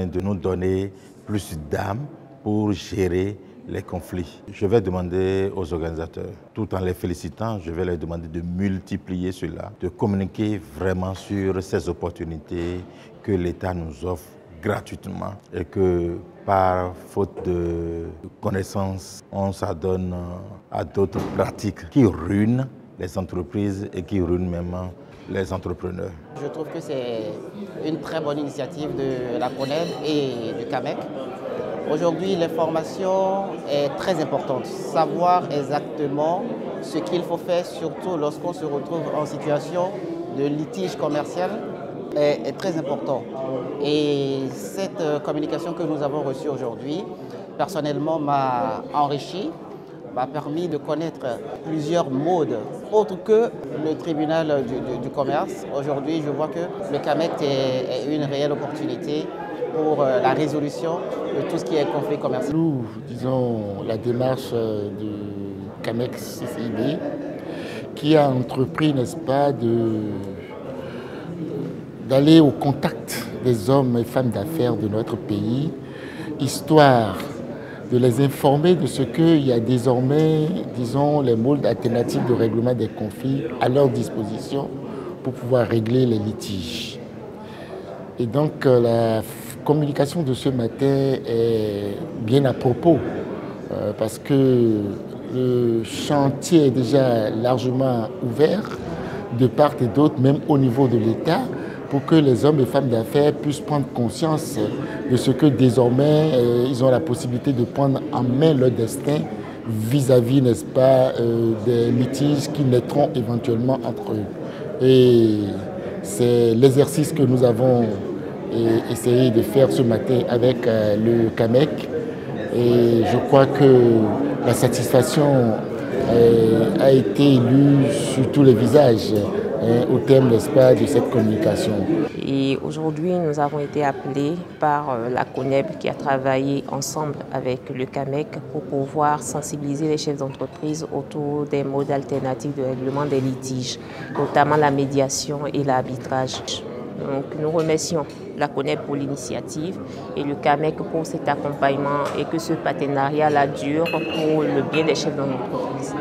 de nous donner plus d'âme pour gérer les conflits. Je vais demander aux organisateurs, tout en les félicitant, je vais leur demander de multiplier cela, de communiquer vraiment sur ces opportunités que l'État nous offre gratuitement et que par faute de connaissances, on s'adonne à d'autres pratiques qui ruinent les entreprises et qui ruinent même les entrepreneurs. Je trouve que c'est une très bonne initiative de la CONEB et du CAMEC. Aujourd'hui, l'information est très importante. Savoir exactement ce qu'il faut faire, surtout lorsqu'on se retrouve en situation de litige commercial, est très important. Et cette communication que nous avons reçue aujourd'hui, personnellement, m'a enrichi, m'a permis de connaître plusieurs modes autres que le tribunal du commerce. Aujourd'hui, je vois que le CAMEC est une réelle opportunité pour la résolution de tout ce qui est conflit commercial. Nous, disons, la démarche du CAMEC CCIB qui a entrepris, n'est-ce pas, d'aller au contact des hommes et femmes d'affaires de notre pays, histoire de les informer de ce qu'il y a désormais, disons, les modes alternatifs de règlement des conflits à leur disposition pour pouvoir régler les litiges. Et donc, la communication de ce matin est bien à propos parce que le chantier est déjà largement ouvert de part et d'autre, même au niveau de l'État, pour que les hommes et femmes d'affaires puissent prendre conscience de ce que désormais ils ont la possibilité de prendre en main leur destin vis-à-vis, n'est-ce pas, des litiges qui naîtront éventuellement entre eux. Et c'est l'exercice que nous avons essayé de faire ce matin avec le CAMEC. Et je crois que la satisfaction a été lue sur tous les visages au terme, n'est-ce pas, de cette communication. Et aujourd'hui, nous avons été appelés par la CONEB qui a travaillé ensemble avec le CAMEC pour pouvoir sensibiliser les chefs d'entreprise autour des modes alternatifs de règlement des litiges, notamment la médiation et l'arbitrage. Donc, nous remercions la CONEB pour l'initiative et le CAMEC pour cet accompagnement et que ce partenariat-là dure pour le bien des chefs d'entreprise.